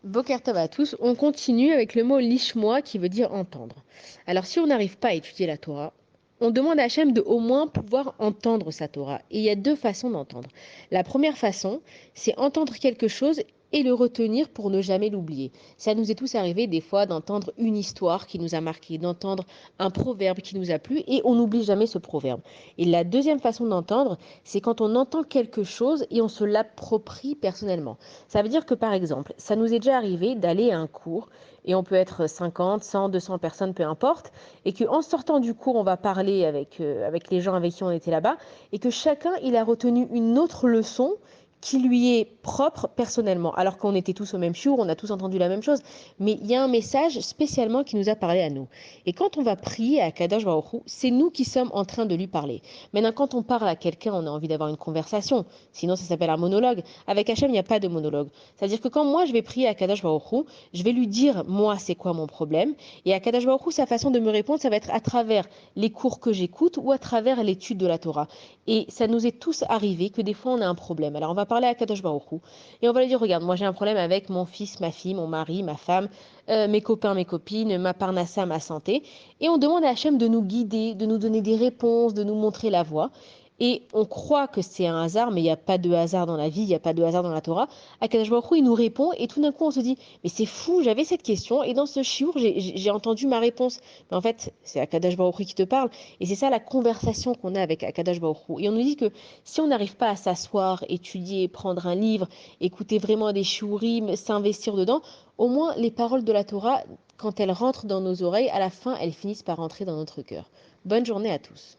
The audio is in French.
Boker Tov à tous, on continue avec le mot lishmoa qui veut dire entendre. Alors si on n'arrive pas à étudier la Torah, on demande à Hachem de au moins pouvoir entendre sa Torah. Et il y a deux façons d'entendre. La première façon, c'est entendre quelque chose et le retenir pour ne jamais l'oublier. Ça nous est tous arrivé des fois d'entendre une histoire qui nous a marqué, d'entendre un proverbe qui nous a plu et on n'oublie jamais ce proverbe. Et la deuxième façon d'entendre, c'est quand on entend quelque chose et on se l'approprie personnellement. Ça veut dire que, par exemple, ça nous est déjà arrivé d'aller à un cours, et on peut être 50, 100, 200 personnes, peu importe, et qu'en sortant du cours, on va parler avec les gens avec qui on était là-bas, et que chacun, il a retenu une autre leçon qui lui est propre personnellement, alors qu'on était tous au même jour, on a tous entendu la même chose, mais il y a un message spécialement qui nous a parlé à nous. Et quand on va prier à Kadosh Baruch Hu, c'est nous qui sommes en train de lui parler. Maintenant, quand on parle à quelqu'un, on a envie d'avoir une conversation, sinon ça s'appelle un monologue. Avec Hachem, il n'y a pas de monologue. C'est-à-dire que quand moi je vais prier à Kadosh Baruch Hu, je vais lui dire moi c'est quoi mon problème, et à Kadosh Baruch Hu, sa façon de me répondre, ça va être à travers les cours que j'écoute ou à travers l'étude de la Torah. Et ça nous est tous arrivé que des fois on a un problème. Alors on va parler à Kadosh Baruch Hu et on va lui dire regarde, moi j'ai un problème avec mon fils, ma fille, mon mari, ma femme, mes copains, mes copines, ma parnassa, ma santé, et on demande à Hachem de nous guider, de nous donner des réponses, de nous montrer la voie. Et on croit que c'est un hasard, mais il n'y a pas de hasard dans la vie, il n'y a pas de hasard dans la Torah. Akadosh Baruch Hu, il nous répond, et tout d'un coup, on se dit, mais c'est fou, j'avais cette question, et dans ce chiour, j'ai entendu ma réponse. Mais en fait, c'est Akadosh Baruch Hu qui te parle, et c'est ça la conversation qu'on a avec Akadosh Baruch Hu. Et on nous dit que si on n'arrive pas à s'asseoir, étudier, prendre un livre, écouter vraiment des shiurim, s'investir dedans, au moins les paroles de la Torah, quand elles rentrent dans nos oreilles, à la fin, elles finissent par rentrer dans notre cœur. Bonne journée à tous.